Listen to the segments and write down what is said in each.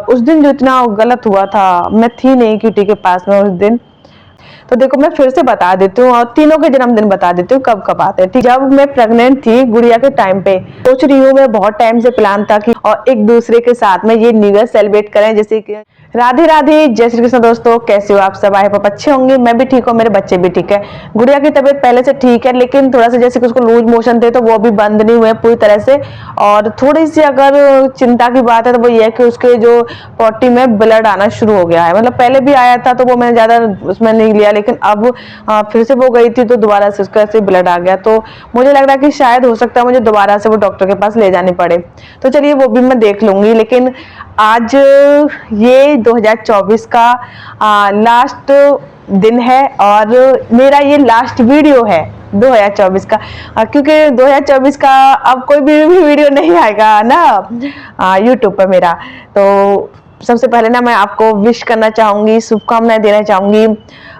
उस दिन जो इतना गलत हुआ था, मैं थी नहीं किटी के पास में उस दिन। तो देखो मैं फिर से बता देती हूँ और तीनों के जन्मदिन बता देती हूँ कब कब आते हैं। ठीक, जब मैं प्रेग्नेंट थी गुड़िया के टाइम पे, सोच रही हूँ मैं बहुत टाइम से प्लान था कि और एक दूसरे के साथ में ये न्यू ईयर सेलिब्रेट करें। जैसे कि राधे राधे, जय श्री कृष्ण दोस्तों, कैसे हो आप सब? आई होप अच्छे होंगे। मैं भी ठीक हूँ, मेरे बच्चे भी ठीक है। गुड़िया की तबीयत पहले से ठीक है, लेकिन थोड़ा सा जैसे कि उसको लूज मोशन थे तो वो भी बंद नहीं हुए पूरी तरह से। और थोड़ी सी अगर चिंता की बात है तो वो ये है कि उसके जो पॉटी में ब्लड आना शुरू हो गया है। मतलब पहले भी आया था तो वो मैंने ज्यादा उसमें नहीं लिया, लेकिन अब फिर से वो गई थी तो दोबारा से उसका ऐसे ब्लड आ गया। तो मुझे लग रहा है कि शायद हो सकता है मुझे दोबारा से वो डॉक्टर के पास ले जानी पड़े। तो चलिए वो भी मैं देख लूंगी। लेकिन आज ये 2024 का लास्ट दिन है और मेरा ये लास्ट वीडियो है 2024 का। क्योंकि 2024 का अब कोई भी वीडियो नहीं आएगा ना यूट्यूब पर मेरा। तो सबसे पहले ना मैं आपको विश करना चाहूंगी, शुभकामनाएं देना चाहूंगी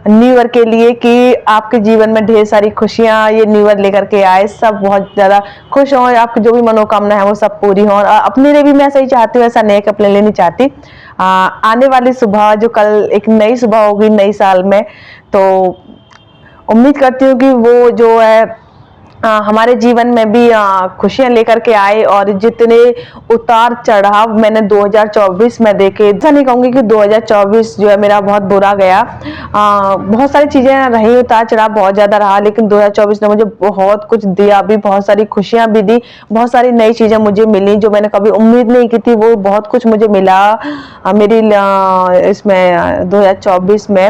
न्यू ईयर के लिए कि आपके जीवन में ढेर सारी खुशियां ये न्यू ईयर लेकर के आए। सब बहुत ज्यादा खुश हों, आपकी जो भी मनोकामना है वो सब पूरी हों। अपने लिए भी मैं ऐसा ही चाहती हूँ, ऐसा नहीं कि अपने लिए नहीं चाहती। आने वाली सुबह जो कल एक नई सुबह होगी नई साल में, तो उम्मीद करती हूँ कि वो जो है हमारे जीवन में भी खुशियां लेकर के आए। और जितने उतार चढ़ाव मैंने 2024 में देखे, ऐसा नहीं कहूंगी कि 2024 जो है मेरा बहुत बुरा गया। बहुत सारी चीजें रही, उतार चढ़ाव बहुत ज्यादा रहा, लेकिन 2024 ने मुझे बहुत कुछ दिया भी, बहुत सारी खुशियां भी दी, बहुत सारी नई चीजें मुझे मिली जो मैंने कभी उम्मीद नहीं की थी। वो बहुत कुछ मुझे मिला मेरी इसमें 2024 में।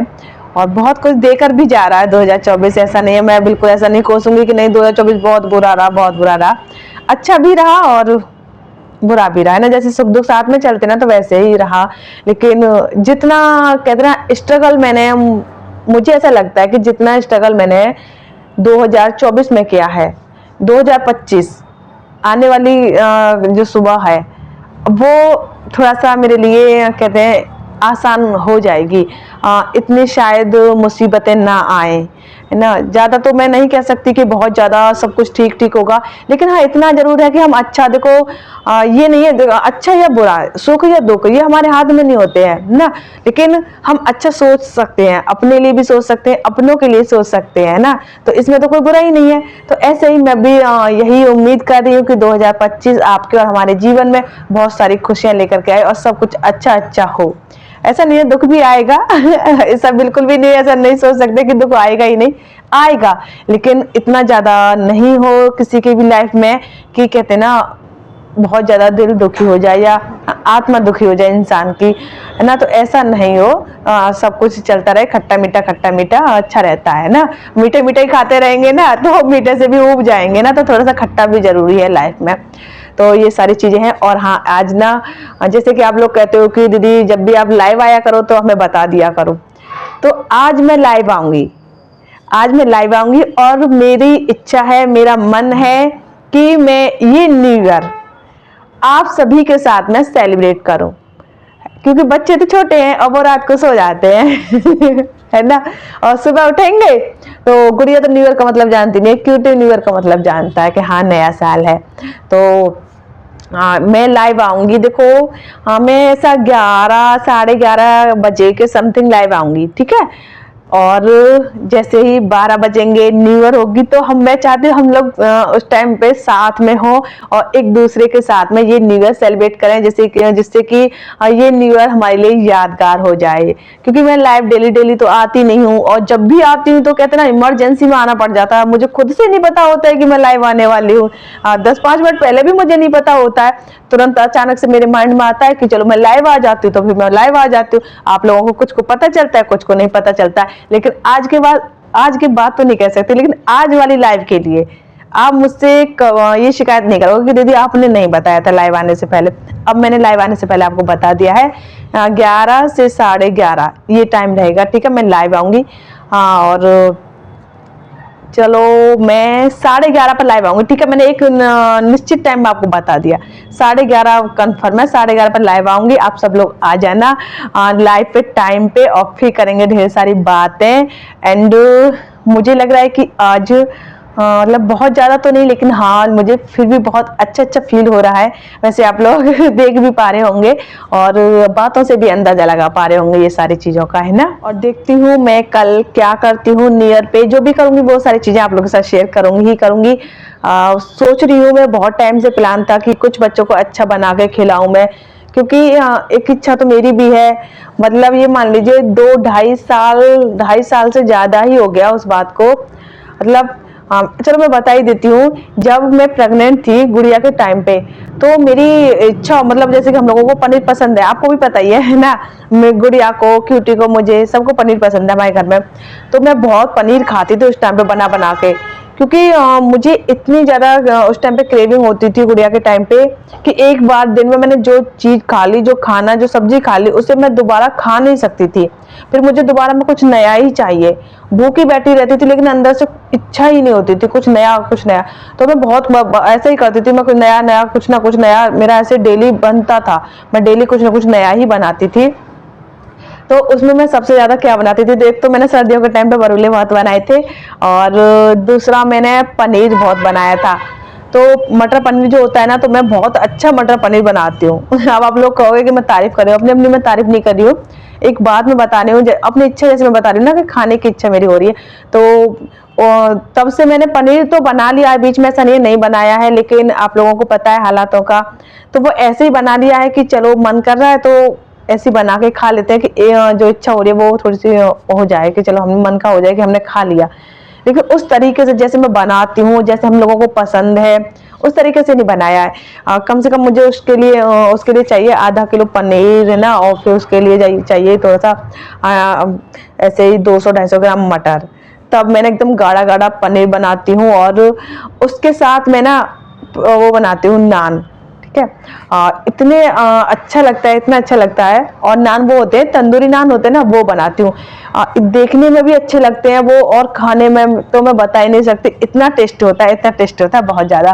और बहुत कुछ देकर भी जा रहा है 2024। ऐसा नहीं है, मैं बिल्कुल ऐसा नहीं कोसूंगी कि नहीं 2024 बहुत बुरा रहा, बहुत बुरा रहा। अच्छा भी रहा और बुरा भी रहा है ना, जैसे सुख दुख साथ में चलते ना तो वैसे ही रहा। लेकिन जितना कहते ना स्ट्रगल मैंने, मुझे ऐसा लगता है कि जितना स्ट्रगल मैंने 2024 में किया है, 2025 आने वाली जो सुबह है वो थोड़ा सा मेरे लिए कहते हैं आसान हो जाएगी। इतनी शायद मुसीबतें ना आए, है ना। ज्यादा तो मैं नहीं कह सकती कि बहुत ज्यादा सब कुछ ठीक ठीक होगा, लेकिन हाँ इतना जरूर है कि हम अच्छा देखो, ये नहीं है अच्छा या बुरा, सुख या दुख ये हमारे हाथ में नहीं होते हैं ना। लेकिन हम अच्छा सोच सकते हैं, अपने लिए भी सोच सकते हैं, अपनों के लिए सोच सकते हैं ना। तो इसमें तो कोई बुरा ही नहीं है। तो ऐसे ही मैं भी यही उम्मीद कर रही हूँ कि 2025 आपके और हमारे जीवन में बहुत सारी खुशियां लेकर के आए और सब कुछ अच्छा अच्छा हो। ऐसा नहीं है दुख भी आएगा ऐसा बिल्कुल भी नहीं, ऐसा नहीं सोच सकते कि दुख आएगा ही नहीं, आएगा, लेकिन इतना ज्यादा नहीं हो किसी की भी लाइफ में कि कहते ना बहुत ज्यादा दिल दुखी हो जाए या आत्मा दुखी हो जाए इंसान की, है ना। तो ऐसा नहीं हो, सब कुछ चलता रहे, खट्टा मीठा अच्छा रहता है ना। मीठे मीठे ही खाते रहेंगे ना तो मीठे से भी उब जाएंगे ना, तो थोड़ा सा खट्टा भी जरूरी है लाइफ में। तो ये सारी चीजें हैं। और हाँ आज ना जैसे कि आप लोग कहते हो कि दीदी जब भी आप लाइव आया करो तो हमें बता दिया करो, तो आज मैं लाइव आऊंगी, आज मैं लाइव आऊंगी। और मेरी इच्छा है, मेरा मन है कि मैं ये न्यू ईयर आप सभी के साथ में सेलिब्रेट करूं, क्योंकि बच्चे तो छोटे हैं और वो रात को सो जाते हैं है ना। और सुबह उठेंगे तो गुड़िया तो न्यू ईयर का मतलब जानती नहीं है, क्यूटी न्यू ईयर का मतलब जानता है कि हाँ नया साल है। तो मैं लाइव आऊंगी। देखो मैं ऐसा 11 साढ़े 11 बजे के समथिंग लाइव आऊंगी, ठीक है। और जैसे ही 12 बजेंगे न्यू ईयर होगी, तो मैं चाहती हूँ हम लोग उस टाइम पे साथ में हो और एक दूसरे के साथ में ये न्यू ईयर सेलिब्रेट करें, जिससे कि ये न्यू ईयर हमारे लिए यादगार हो जाए। क्योंकि मैं लाइव डेली डेली तो आती नहीं हूँ, और जब भी आती हूँ तो कहते ना इमरजेंसी में आना पड़ जाता है। मुझे खुद से नहीं पता होता है कि मैं लाइव आने वाली हूँ। 10-5 मिनट पहले भी मुझे नहीं पता होता है, तुरंत अचानक से मेरे माइंड में आता है कि चलो मैं लाइव आ जाती हूँ, तो फिर मैं लाइव आ जाती हूँ। आप लोगों को कुछ को पता चलता है, कुछ को नहीं पता चलता है। लेकिन आज के बाद तो नहीं कह सकते, लेकिन आज वाली लाइव के लिए आप मुझसे ये शिकायत नहीं करोगे कि दीदी आपने नहीं बताया था लाइव आने से पहले। अब मैंने लाइव आने से पहले आपको बता दिया है, 11 से साढ़े 11 ये टाइम रहेगा, ठीक है। मैं लाइव आऊंगी। हाँ और चलो मैं 11:30 पर लाइव आऊंगी, ठीक है। मैंने एक निश्चित टाइम आपको बता दिया, 11:30 कंफर्म है, 11:30 पर लाइव आऊंगी। आप सब लोग आ जाना लाइव पे टाइम पे, और फिर करेंगे ढेर सारी बातें। एंड मुझे लग रहा है कि आज मतलब बहुत ज़्यादा तो नहीं, लेकिन हाँ मुझे फिर भी बहुत अच्छा फील हो रहा है। वैसे आप लोग देख भी पा रहे होंगे और बातों से भी अंदाजा लगा पा रहे होंगे ये सारी चीज़ों का, है ना। और देखती हूँ मैं कल क्या करती हूँ, न्यू ईयर पे जो भी करूँगी वो सारी चीज़ें आप लोगों के साथ शेयर करूँगी ही करूँगी। सोच रही हूँ, मैं बहुत टाइम से प्लान था कि कुछ बच्चों को अच्छा बना के खिलाऊं मैं, क्योंकि एक इच्छा तो मेरी भी है। मतलब ये मान लीजिए 2 ढाई साल से ज़्यादा ही हो गया उस बात को। मतलब चलो मैं बता ही देती हूँ। जब मैं प्रेग्नेंट थी गुड़िया के टाइम पे, तो मेरी इच्छा, मतलब जैसे कि हम लोगों को पनीर पसंद है, आपको भी पता ही है ना। मैं गुड़िया को, क्यूटी को, मुझे सबको पनीर पसंद है हमारे घर में। तो मैं बहुत पनीर खाती थी उस टाइम पे बना बना के, क्योंकि मुझे इतनी ज़्यादा उस टाइम पे क्रेविंग होती थी गुड़िया के टाइम पे कि एक बार दिन में मैंने जो चीज़ खा ली, जो खाना, जो सब्जी खा ली, उसे मैं दोबारा खा नहीं सकती थी। फिर मुझे दोबारा में कुछ नया ही चाहिए। भूखी बैठी रहती थी लेकिन अंदर से इच्छा ही नहीं होती थी कुछ नया कुछ नया। तो मैं बहुत ऐसे ही करती थी, मैं कुछ नया नया, कुछ ना कुछ नया, मेरा ऐसे डेली बनता था। मैं डेली कुछ ना कुछ नया ही बनाती थी। तो उसमें मैं सबसे ज्यादा क्या बनाती थी, तो एक तो मैंने सर्दियों के टाइम पे बरुले बहुत बनाए थे, और दूसरा मैंने पनीर बहुत बनाया था। तो मटर पनीर जो होता है ना, तो मैं बहुत अच्छा मटर पनीर बनाती हूँ। अब आप लोग कहोगे कि मैं तारीफ कर रही हूँ, अपनी अपनी मैं तारीफ नहीं कर रही हूँ। एक बात मैं बता रही हूँ, अपनी इच्छा जैसे मैं बता रही हूँ ना कि खाने की इच्छा मेरी हो रही है। तो तब से मैंने पनीर तो बना लिया है, बीच में ऐसा नहीं बनाया है, लेकिन आप लोगों को पता है हालातों का। तो वो ऐसे ही बना लिया है कि चलो मन कर रहा है तो ऐसी बना के खा लेते हैं कि जो इच्छा हो रही है वो थोड़ी सी हो जाए, कि चलो हम मन का हो जाए कि हमने खा लिया। लेकिन उस तरीके से जैसे मैं बनाती हूँ, जैसे हम लोगों को पसंद है, उस तरीके से नहीं बनाया है। कम से कम मुझे उसके लिए चाहिए आधा किलो पनीर, है ना, और फिर उसके लिए चाहिए थोड़ा सा ऐसे ही 200-250 ग्राम मटर। तब मैंने एकदम गाढ़ा गाढ़ा पनीर बनाती हूँ, और उसके साथ मैं ना वो बनाती हूँ नान। ठीक है। इतने अच्छा लगता है, इतना अच्छा लगता है। और नान वो होते हैं, तंदूरी नान होते हैं ना, वो बनाती हूँ। देखने में भी अच्छे लगते हैं वो, और खाने में तो मैं बता ही नहीं सकती, इतना टेस्ट होता है, इतना टेस्ट होता है, बहुत ज्यादा।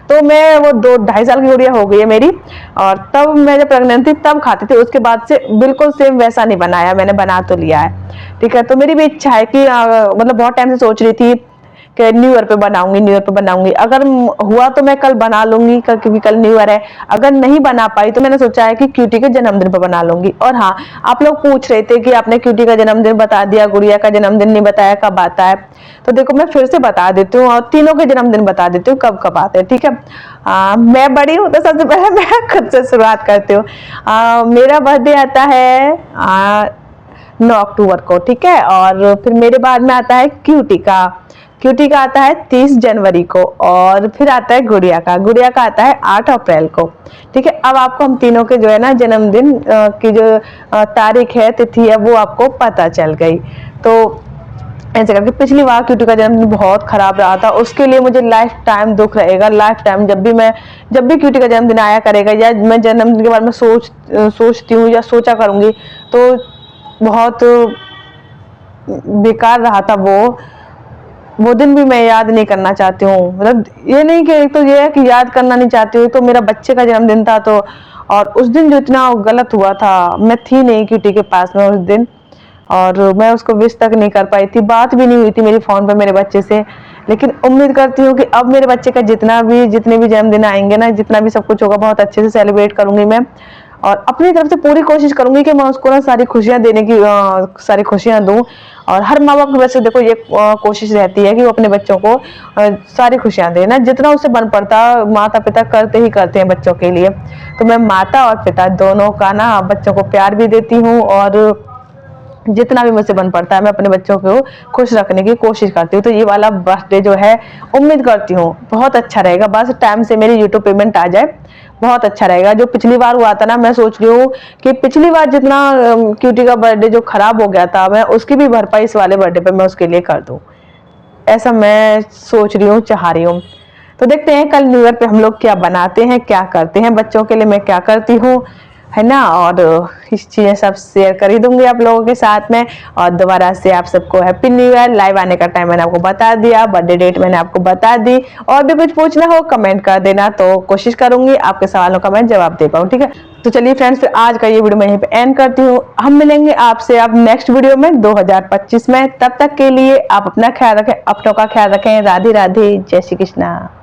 तो मैं वो 2 ढाई साल की गुड़िया हो गई है मेरी, और तब मैं जब प्रेग्नेंट थी तब खाती थी। उसके बाद से बिल्कुल सेम वैसा नहीं बनाया, मैंने बना तो लिया है। ठीक है। तो मेरी भी इच्छा है कि मतलब बहुत टाइम से सोच रही थी कि न्यू ईयर पे बनाऊंगी, न्यू ईयर पे बनाऊंगी। अगर हुआ तो मैं कल बना लूंगी, क्योंकि कल न्यू ईयर है। अगर नहीं बना पाई तो मैंने सोचा है कि क्यूटी के जन्मदिन पे बना लूंगी। और हाँ, आप लोग पूछ रहे थे कि आपने क्यूटी का जन्मदिन बता दिया, गुड़िया का जन्मदिन नहीं बताया, कब आता है। तो देखो मैं फिर से बता देती हूँ, और तीनों के जन्मदिन बता देती हूँ कब कब आते हैं। ठीक है। मैं बड़ी हूँ तो सबसे पहले मैं खुद से शुरुआत करती हूँ। मेरा बर्थडे आता है 9 अक्टूबर को। ठीक है। और फिर मेरे बाद में आता है क्यूटी का आता है 30 जनवरी को, और फिर आता है गुड़िया का आता है 8 अप्रैल को। ठीक है। अब आपको हम तीनों के जो है ना जन्मदिन की जो तारीख है, तिथि है, वो आपको पता चल गई। तो ऐसे करके पिछली बार क्यूटी का जन्मदिन बहुत खराब रहा था, उसके लिए मुझे लाइफ टाइम दुख रहेगा। लाइफ टाइम जब भी क्यूटी का जन्मदिन आया करेगा, या मैं जन्मदिन के बारे में सोचती हूँ या सोचा करूंगी, तो बहुत बेकार रहा था वो दिन भी मैं याद नहीं करना चाहती हूँ। मतलब ये नहीं कि, एक तो ये है कि याद करना नहीं चाहती हूँ, तो मेरा बच्चे का जन्मदिन था, तो और उस दिन जो इतना गलत हुआ था, मैं थी नहीं क्यूटी के पास में उस दिन, और मैं उसको विश तक नहीं कर पाई थी, बात भी नहीं हुई थी मेरी फोन पे मेरे बच्चे से। लेकिन उम्मीद करती हूँ कि अब मेरे बच्चे का जितने भी जन्मदिन आएंगे ना, जितना भी सब कुछ होगा, बहुत अच्छे से सेलिब्रेट करूंगी मैं, और अपनी तरफ से पूरी कोशिश करूंगी कि मैं उसको ना सारी खुशियां देने की सारी खुशियां दूं। और हर माँ बाप की वैसे देखो ये कोशिश रहती है कि वो अपने बच्चों को सारी खुशियां दे ना, जितना उससे बन पड़ता माता पिता करते ही करते हैं बच्चों के लिए। तो मैं माता और पिता दोनों का ना बच्चों को प्यार भी देती हूँ, और जितना भी मुझसे बन पड़ता है मैं अपने बच्चों को खुश रखने की कोशिश करती हूँ। तो ये वाला बर्थडे जो है, उम्मीद करती हूँ बहुत अच्छा रहेगा, बस टाइम से मेरी यूट्यूब पेमेंट आ जाए, बहुत अच्छा रहेगा। जो पिछली बार हुआ था ना, मैं सोच रही हूँ कि पिछली बार जितना क्यूटी का बर्थडे जो खराब हो गया था, मैं उसकी भी भरपाई इस वाले बर्थडे पे मैं उसके लिए कर दूँ, ऐसा मैं सोच रही हूँ, चाह रही हूँ। तो देखते हैं कल न्यू ईयर पे हम लोग क्या बनाते हैं, क्या करते हैं, बच्चों के लिए मैं क्या करती हूँ, है ना। और चीज़ें सब शेयर कर ही दूंगी आप लोगों के साथ में। और दोबारा से आप सबको हैप्पी न्यू ईयर। लाइव आने का टाइम मैंने आपको बता दिया, बर्थडे डेट मैंने आपको बता दी। और भी कुछ पूछना हो कमेंट कर देना, तो कोशिश करूंगी आपके सवालों का मैं जवाब दे पाऊँ, ठीक है। तो चलिए फ्रेंड्स, फिर आज का ये वीडियो मैं यहीं पे एंड करती हूँ। हम मिलेंगे आपसे अब नेक्स्ट वीडियो में 2025 में। तब तक के लिए आप अपना ख्याल रखें, अपनों का ख्याल रखें। राधे राधे, जय श्री कृष्णा।